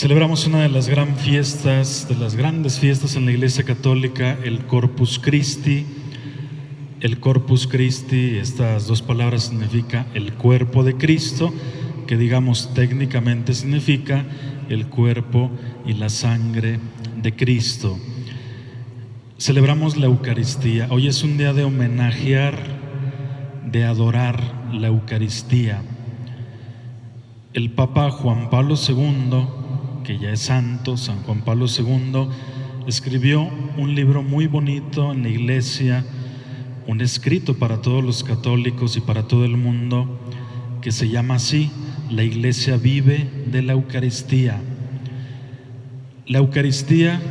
Celebramos una de las grandes fiestas en la Iglesia Católica, el Corpus Christi. El Corpus Christi, estas dos palabras significa el cuerpo de Cristo, que digamos técnicamente significa el cuerpo y la sangre de Cristo. Celebramos la Eucaristía. Hoy es un día de homenajear, de adorar la Eucaristía. El Papa Juan Pablo II, que ya es santo, San Juan Pablo II, escribió un libro muy bonito en la Iglesia, un escrito para todos los católicos y para todo el mundo, que se llama así: La Iglesia vive de la Eucaristía. La Eucaristía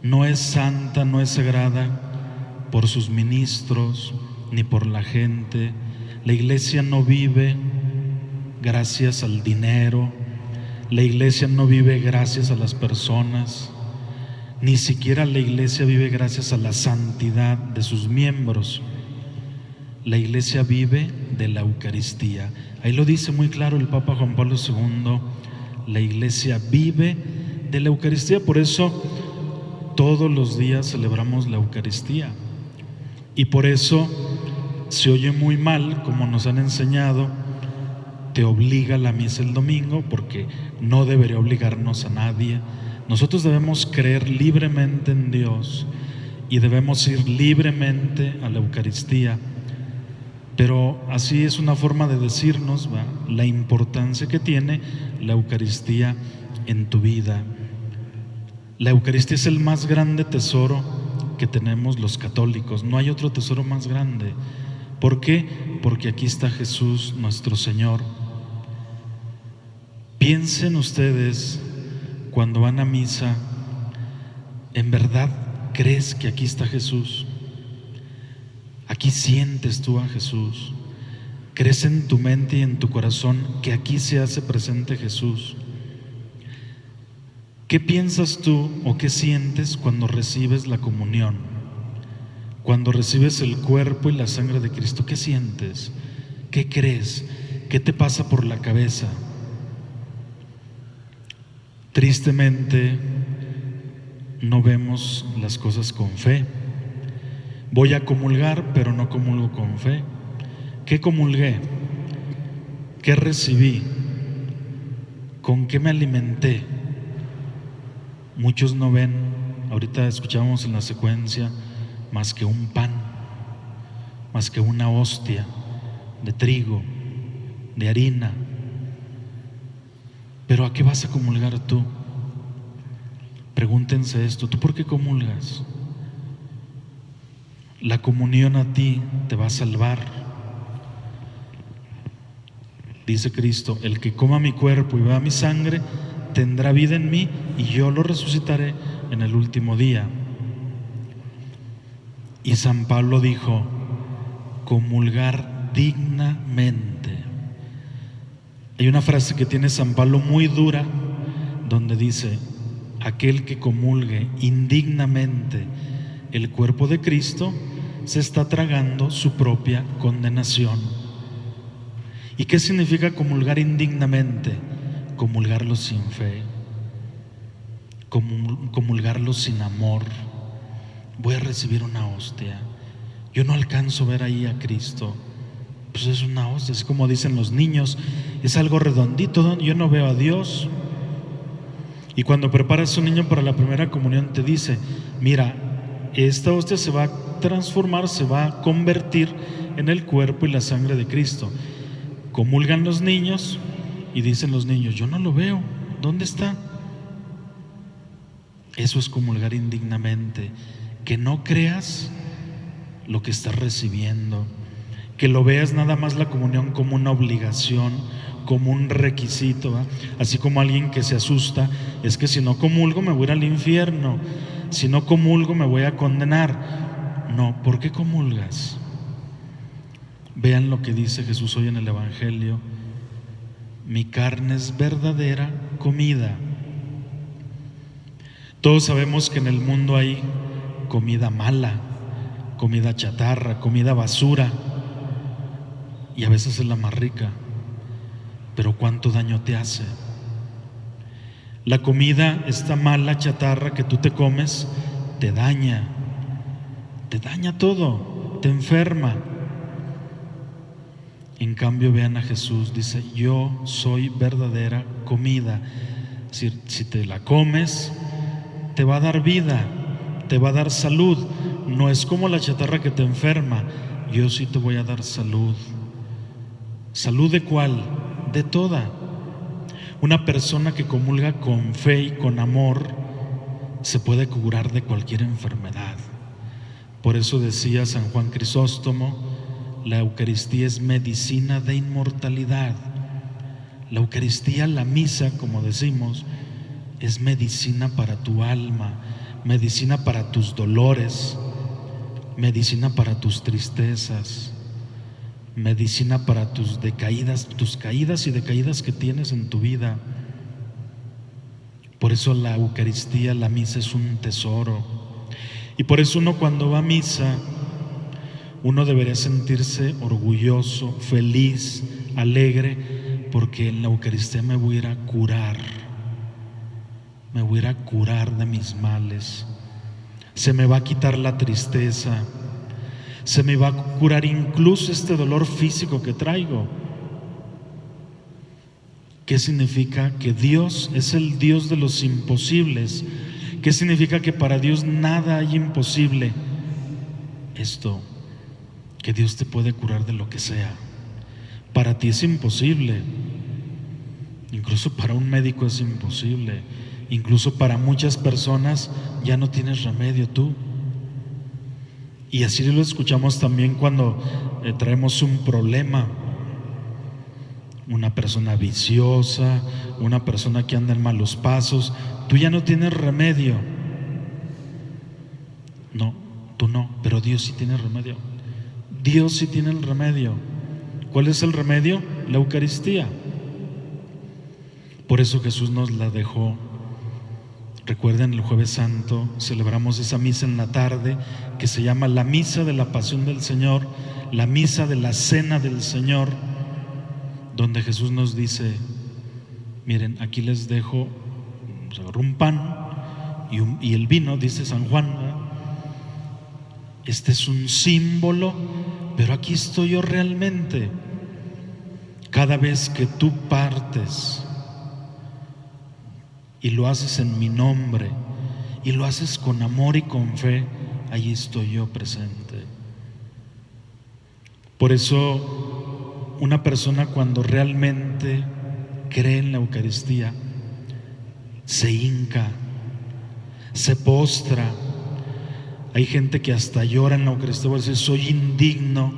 no es santa, no es sagrada por sus ministros ni por la gente. La Iglesia no vive gracias al dinero, la Iglesia no vive gracias a las personas, ni siquiera la Iglesia vive gracias a la santidad de sus miembros. La Iglesia vive de la Eucaristía. Ahí lo dice muy claro el Papa Juan Pablo II. La Iglesia vive de la Eucaristía. Por eso todos los días celebramos la Eucaristía. Y por eso se oye muy mal, como nos han enseñado, te obliga la misa el domingo, porque no debería obligarnos a nadie. Nosotros debemos creer libremente en Dios y debemos ir libremente a la Eucaristía. Pero así es una forma de decirnos la importancia que tiene la Eucaristía en tu vida. La Eucaristía es el más grande tesoro que tenemos los católicos. No hay otro tesoro más grande. ¿Por qué? Porque aquí está Jesús, nuestro Señor. Piensen ustedes, cuando van a misa, ¿en verdad crees que aquí está Jesús? ¿Aquí sientes tú a Jesús? ¿Crees en tu mente y en tu corazón que aquí se hace presente Jesús? ¿Qué piensas tú o qué sientes cuando recibes la comunión? Cuando recibes el cuerpo y la sangre de Cristo, ¿qué sientes? ¿Qué crees? ¿Qué te pasa por la cabeza? Tristemente, no vemos las cosas con fe. Voy a comulgar, pero no comulgo con fe. ¿Qué comulgué? ¿Qué recibí? ¿Con qué me alimenté? Muchos no ven, ahorita escuchamos en la secuencia, más que un pan, más que una hostia de trigo, de harina. Pero ¿a qué vas a comulgar tú? Pregúntense esto: ¿tú por qué comulgas? La comunión a ti te va a salvar. Dice Cristo: el que coma mi cuerpo y beba mi sangre tendrá vida en mí, y yo lo resucitaré en el último día. Y San Pablo dijo: comulgar dignamente. Hay una frase que tiene San Pablo muy dura, donde dice: aquel que comulgue indignamente el cuerpo de Cristo se está tragando su propia condenación. ¿Y qué significa comulgar indignamente? Comulgarlo sin fe, comulgarlo sin amor. Voy a recibir una hostia, yo no alcanzo a ver ahí a Cristo, pues es una hostia, es como dicen los niños, es algo redondito, yo no veo a Dios. Y cuando preparas a un niño para la primera comunión te dice: mira, esta hostia se va a transformar, se va a convertir en el cuerpo y la sangre de Cristo. Comulgan los niños y dicen los niños: yo no lo veo, ¿dónde está? Eso es comulgar indignamente, que no creas lo que estás recibiendo, que lo veas nada más la comunión como una obligación, como un requisito, ¿va? Así como alguien que se asusta: es que si no comulgo me voy a ir al infierno, si no comulgo me voy a condenar. No, ¿por qué comulgas? Vean lo que dice Jesús hoy en el Evangelio: mi carne es verdadera comida. Todos sabemos que en el mundo hay comida mala, comida chatarra, comida basura, y a veces es la más rica, pero ¿cuánto daño te hace? La comida, esta mala chatarra que tú te comes, te daña todo, te enferma. En cambio, vean a Jesús, dice: yo soy verdadera comida. Si te la comes, te va a dar vida, te va a dar salud. No es como la chatarra que te enferma. Yo sí te voy a dar salud. ¿Salud de cuál? De toda. Una persona que comulga con fe y con amor se puede curar de cualquier enfermedad. Por eso decía San Juan Crisóstomo: la Eucaristía es medicina de inmortalidad. La Eucaristía, la misa, como decimos, es medicina para tu alma, medicina para tus dolores, medicina para tus tristezas, medicina para tus caídas y decaídas que tienes en tu vida. Por eso la Eucaristía, la misa, es un tesoro. Y por eso uno, cuando va a misa, uno debería sentirse orgulloso, feliz, alegre, porque en la Eucaristía me voy a ir a curar. Me voy a ir a curar de mis males. Se me va a quitar la tristeza. Se me va a curar incluso este dolor físico que traigo. ¿Qué significa? Que Dios es el Dios de los imposibles. ¿Qué significa? Que para Dios nada hay imposible. Esto, que Dios te puede curar de lo que sea. Para ti es imposible. Incluso para un médico es imposible. Incluso para muchas personas ya no tienes remedio tú. Y así lo escuchamos también cuando traemos un problema. Una persona viciosa, una persona que anda en malos pasos, tú ya no tienes remedio. No, tú no, pero Dios sí tiene remedio. Dios sí tiene el remedio. ¿Cuál es el remedio? La Eucaristía. Por eso Jesús nos la dejó. Recuerden, el Jueves Santo celebramos esa misa en la tarde que se llama la Misa de la Pasión del Señor, la Misa de la Cena del Señor, donde Jesús nos dice: miren, aquí les dejo un pan y el vino, dice San Juan, ¿verdad? Este es un símbolo, pero aquí estoy yo realmente. Cada vez que tú partes y lo haces en mi nombre y lo haces con amor y con fe, allí estoy yo presente. Por eso, una persona, cuando realmente cree en la Eucaristía, se hinca, se postra. Hay gente que hasta llora en la Eucaristía, dice: soy indigno,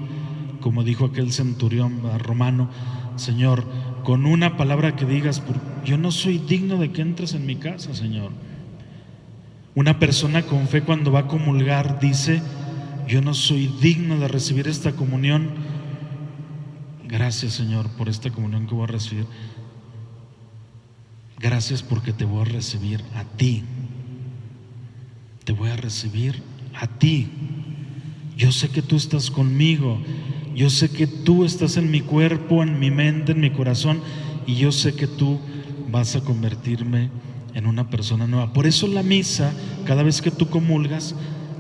como dijo aquel centurión romano: Señor, con una palabra que digas, yo no soy digno de que entres en mi casa, Señor. Una persona con fe, cuando va a comulgar, dice: yo no soy digno de recibir esta comunión. Gracias, Señor, por esta comunión que voy a recibir. Gracias porque te voy a recibir a ti. Te voy a recibir a ti. Yo sé que tú estás conmigo. Yo sé que tú estás en mi cuerpo, en mi mente, en mi corazón, y yo sé que tú vas a convertirme en una persona nueva. Por eso la misa, cada vez que tú comulgas,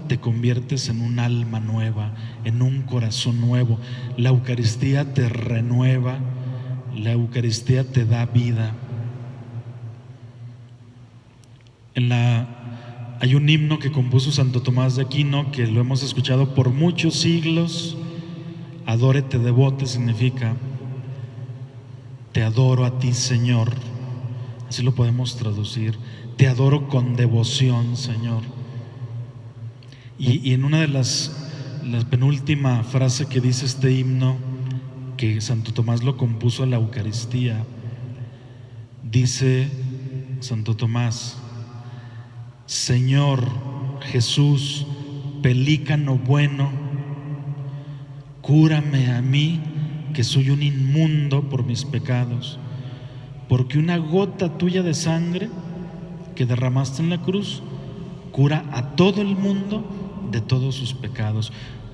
te conviertes en un alma nueva, en un corazón nuevo. La Eucaristía te renueva, la Eucaristía te da vida. Hay un himno que compuso Santo Tomás de Aquino, que lo hemos escuchado por muchos siglos. Adórete devote significa: te adoro a ti, Señor. Así lo podemos traducir: te adoro con devoción, Señor. Y en una de la penúltima frase que dice este himno, que Santo Tomás lo compuso a la Eucaristía, dice Santo Tomás: Señor Jesús, pelícano bueno, cúrame a mí, que soy un inmundo por mis pecados, porque una gota tuya de sangre que derramaste en la cruz cura a todo el mundo de todos sus pecados.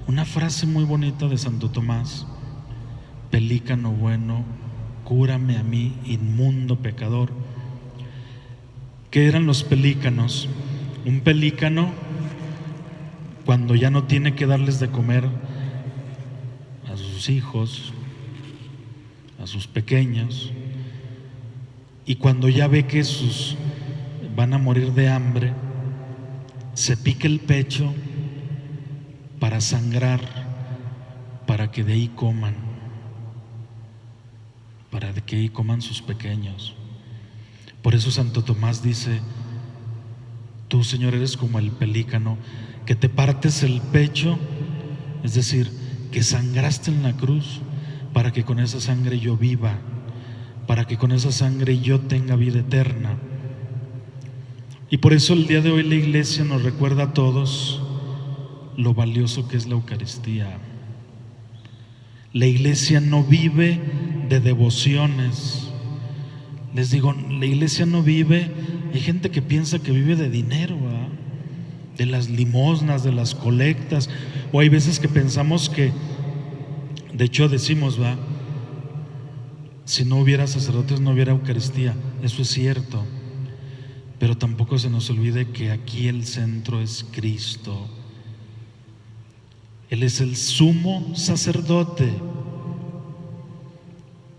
Una frase muy bonita de Santo Tomás: pelícano bueno, cúrame a mí, inmundo pecador. ¿Qué eran los pelícanos? Un pelícano, cuando ya no tiene que darles de comer a sus hijos, a sus pequeños, y cuando ya ve que van a morir de hambre, se pica el pecho para sangrar, para que de ahí coman, para que ahí coman sus pequeños. Por eso Santo Tomás dice: tú, Señor, eres como el pelícano, que te partes el pecho, es decir, que sangraste en la cruz para que con esa sangre yo viva, para que con esa sangre yo tenga vida eterna. Y por eso el día de hoy la Iglesia nos recuerda a todos lo valioso que es la Eucaristía. La Iglesia no vive de devociones. Les digo, la Iglesia no vive, hay gente que piensa que vive de dinero, ¿verdad? De las limosnas, de las colectas, o hay veces que pensamos que, de hecho decimos, ¿verdad?, si no hubiera sacerdotes no hubiera Eucaristía. Eso es cierto, pero tampoco se nos olvide que aquí el centro es Cristo. Él es el sumo sacerdote.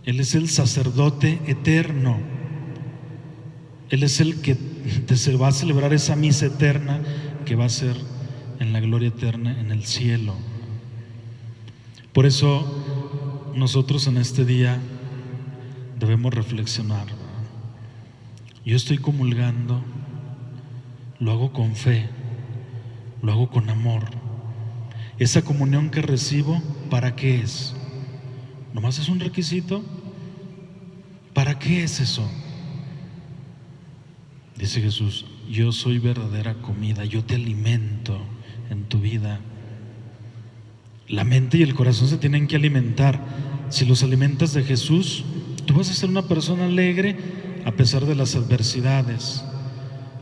Él es el sacerdote eterno. Él es el que se va a celebrar esa misa eterna que va a ser en la gloria eterna en el cielo. Por eso nosotros en este día debemos reflexionar. Yo estoy comulgando, lo hago con fe, lo hago con amor. Esa comunión que recibo, ¿para qué es? ¿Nomás es un requisito? ¿Para qué es eso? Dice Jesús: yo soy verdadera comida, yo te alimento en tu vida. La mente y el corazón se tienen que alimentar. Si los alimentas de Jesús, tú vas a ser una persona alegre a pesar de las adversidades.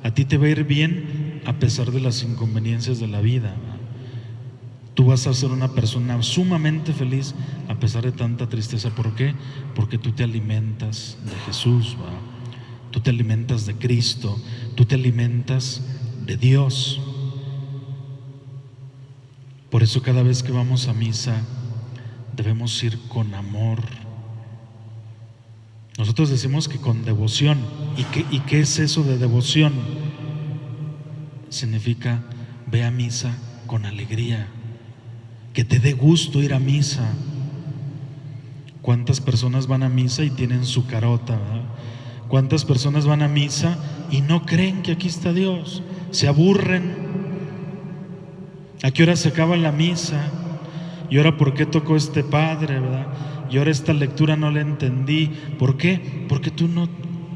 A ti te va a ir bien a pesar de las inconveniencias de la vida. Tú vas a ser una persona sumamente feliz a pesar de tanta tristeza. ¿Por qué? Porque tú te alimentas de Jesús, ¿va? Tú te alimentas de Cristo, tú te alimentas de Dios. Por eso cada vez que vamos a misa debemos ir con amor. Nosotros decimos que con devoción. ¿Y qué es eso de devoción? Significa ve a misa con alegría, que te dé gusto ir a misa. ¿Cuántas personas van a misa y tienen su carota, ¿verdad? ¿Cuántas personas van a misa y no creen que aquí está Dios? Se aburren. ¿A qué hora se acaba la misa? ¿Y ahora por qué tocó este padre, verdad? Y ahora esta lectura no la entendí. ¿Por qué? Porque tú no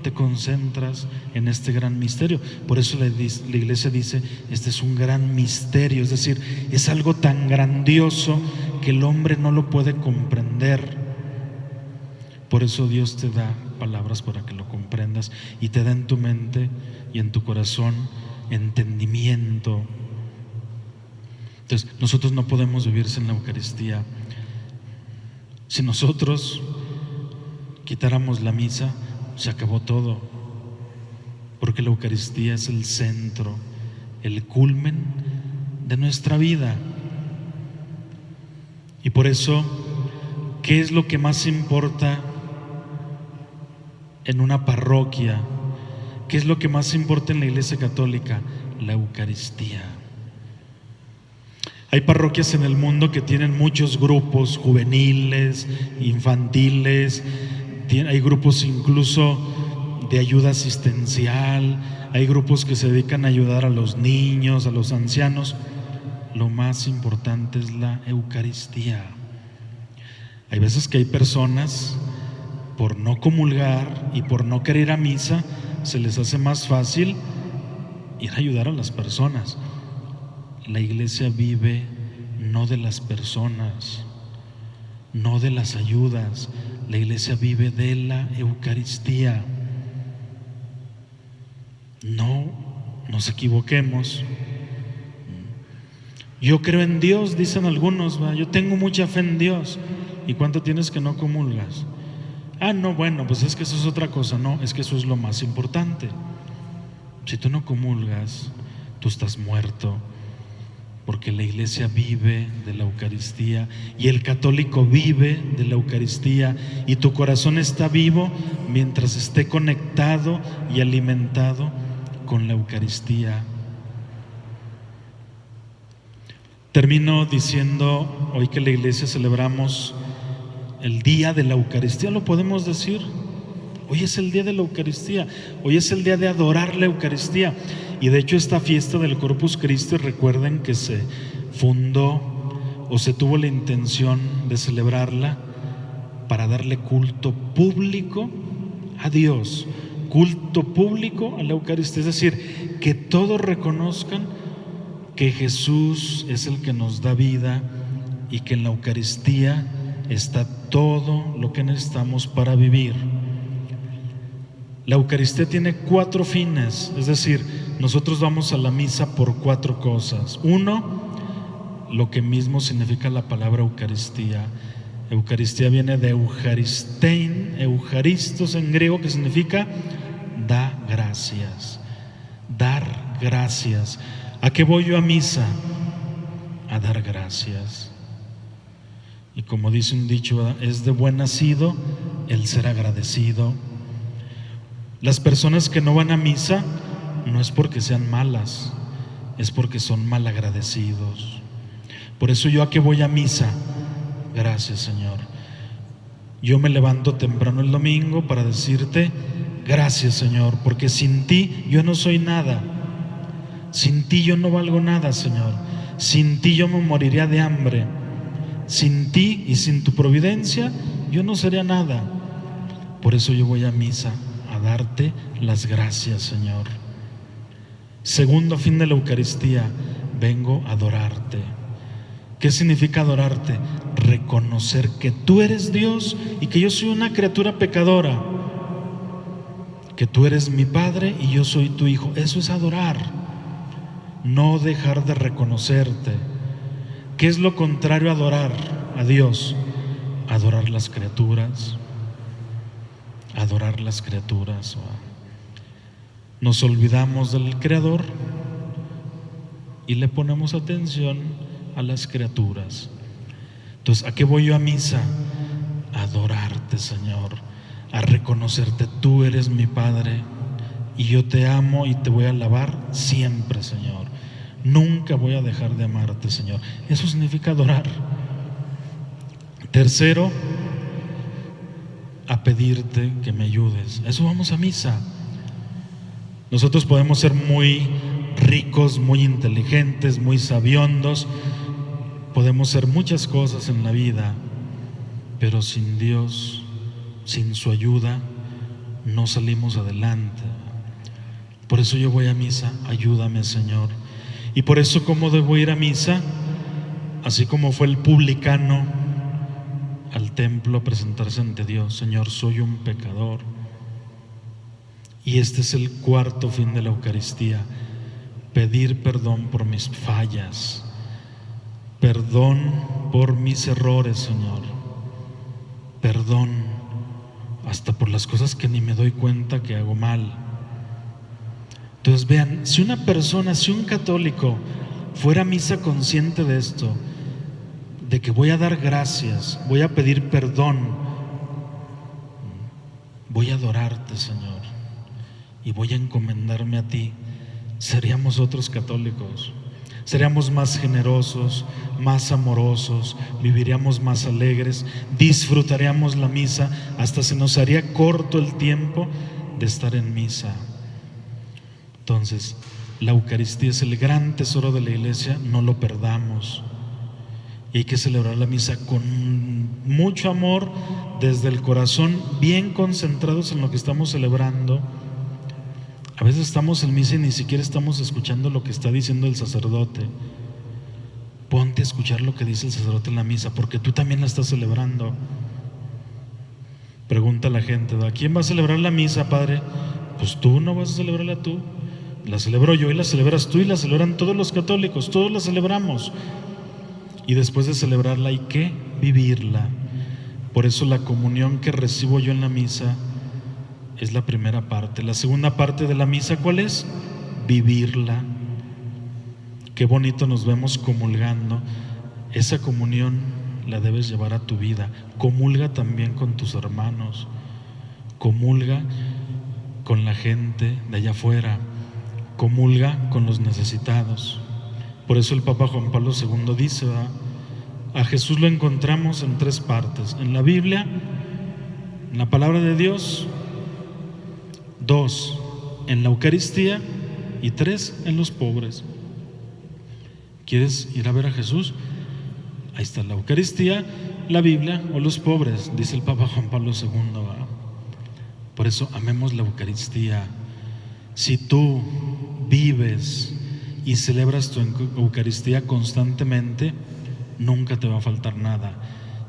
te concentras en este gran misterio. Por eso la Iglesia dice: este es un gran misterio, es decir, es algo tan grandioso que el hombre no lo puede comprender. Por eso Dios te da palabras para que lo comprendas y te da en tu mente y en tu corazón entendimiento. Entonces, nosotros no podemos vivir sin la Eucaristía. Si nosotros quitáramos la misa, se acabó todo, porque la Eucaristía es el centro, el culmen de nuestra vida. Y por eso, ¿qué es lo que más importa en una parroquia? ¿Qué es lo que más importa en la Iglesia Católica? La Eucaristía. Hay parroquias en el mundo que tienen muchos grupos juveniles, infantiles, hay grupos incluso de ayuda asistencial, hay grupos que se dedican a ayudar a los niños, a los ancianos. Lo más importante es la Eucaristía. Hay veces que hay personas, por no comulgar y por no querer ir a misa, se les hace más fácil ir a ayudar a las personas. La Iglesia vive no de las personas, no de las ayudas. La Iglesia vive de la Eucaristía. No nos equivoquemos. Yo creo en Dios, dicen algunos, ¿va? Yo tengo mucha fe en Dios. ¿Y cuánto tienes que no comulgas? No, bueno, pues es que eso es otra cosa. No, es que eso es lo más importante. Si tú no comulgas, tú estás muerto, porque la iglesia vive de la Eucaristía y el católico vive de la Eucaristía, y tu corazón está vivo mientras esté conectado y alimentado con la Eucaristía. Termino diciendo, hoy que en la iglesia celebramos el día de la Eucaristía, lo podemos decir. Hoy es el día de la Eucaristía, hoy es el día de adorar la Eucaristía. Y de hecho esta fiesta del Corpus Christi, recuerden que se fundó o se tuvo la intención de celebrarla para darle culto público a Dios, culto público a la Eucaristía, es decir, que todos reconozcan que Jesús es el que nos da vida y que en la Eucaristía está todo lo que necesitamos para vivir. La Eucaristía tiene 4 fines, es decir, nosotros vamos a la misa por 4 cosas. 1, lo que mismo significa la palabra Eucaristía. Eucaristía viene de Eucharistein, Eucharistos en griego, que significa da gracias, dar gracias. ¿A qué voy yo a misa? A dar gracias. Y como dice un dicho, ¿verdad?, es de buen nacido el ser agradecido. Las personas que no van a misa no es porque sean malas, es porque son malagradecidos. Por eso yo, ¿a qué voy a misa? Gracias, Señor. Yo me levanto temprano el domingo para decirte gracias, Señor, porque sin ti yo no soy nada. Sin ti yo no valgo nada, Señor. Sin ti yo me moriría de hambre. Sin ti y sin tu providencia yo no sería nada. Por eso yo voy a misa, a darte las gracias, Señor. Segundo fin de la Eucaristía, vengo a adorarte. ¿Qué significa adorarte? Reconocer que tú eres Dios y que yo soy una criatura pecadora, que tú eres mi Padre y yo soy tu Hijo. Eso es adorar, no dejar de reconocerte. ¿Qué es lo contrario a adorar a Dios? Adorar las criaturas. Adorar las criaturas. Nos olvidamos del Creador y le ponemos atención a las criaturas. Entonces, ¿a qué voy yo a misa? A adorarte, Señor, a reconocerte. Tú eres mi Padre y yo te amo y te voy a alabar siempre, Señor. Nunca voy a dejar de amarte, Señor. Eso significa adorar. Tercero, a pedirte que me ayudes. Eso vamos a misa. Nosotros podemos ser muy ricos, muy inteligentes, muy sabiondos, podemos ser muchas cosas en la vida, pero sin Dios, sin su ayuda, no salimos adelante. Por eso yo voy a misa, ayúdame, Señor. Y por eso, ¿cómo debo ir a misa? Así como fue el publicano al templo a presentarse ante Dios: Señor, soy un pecador. Y este es el cuarto fin de la Eucaristía: pedir perdón por mis fallas, perdón por mis errores, Señor, perdón hasta por las cosas que ni me doy cuenta que hago mal. Entonces vean, si una persona, si un católico fuera a misa consciente de esto, de que voy a dar gracias, voy a pedir perdón, voy a adorarte, Señor, y voy a encomendarme a ti, seríamos otros católicos. Seríamos más generosos, más amorosos, viviríamos más alegres, disfrutaríamos la misa, hasta se nos haría corto el tiempo de estar en misa. Entonces, la Eucaristía es el gran tesoro de la iglesia, no lo perdamos. Y hay que celebrar la misa con mucho amor, desde el corazón, bien concentrados en lo que estamos celebrando. A veces estamos en misa y ni siquiera estamos escuchando lo que está diciendo el sacerdote. Ponte a escuchar lo que dice el sacerdote en la misa, porque tú también la estás celebrando. Pregunta a la gente: ¿a quién va a celebrar la misa, padre? Pues tú no vas a celebrarla tú, la celebro yo y la celebras tú y la celebran todos los católicos, todos la celebramos. Y después de celebrarla hay que vivirla. Por eso la comunión que recibo yo en la misa es la primera parte. La segunda parte de la misa, ¿cuál es? vivirla. Qué bonito nos vemos comulgando. Esa comunión la debes llevar a tu vida. Comulga también con tus hermanos. Comulga con la gente de allá afuera. Comulga con los necesitados. Por eso el Papa Juan Pablo II dice, ¿verdad?, a Jesús lo encontramos en 3 partes: en la Biblia, en la palabra de Dios; 2, en la Eucaristía; y 3, en los pobres. ¿Quieres ir a ver a Jesús? Ahí está la Eucaristía, la Biblia o los pobres, dice el Papa Juan Pablo II, ¿verdad? Por eso amemos la Eucaristía. Si tú vives y celebras tu Eucaristía constantemente, nunca te va a faltar nada,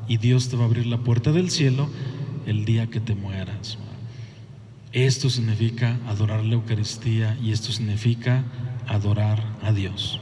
y Dios te va a abrir la puerta del cielo el día que te mueras. Esto significa adorar la Eucaristía, y esto significa adorar a Dios.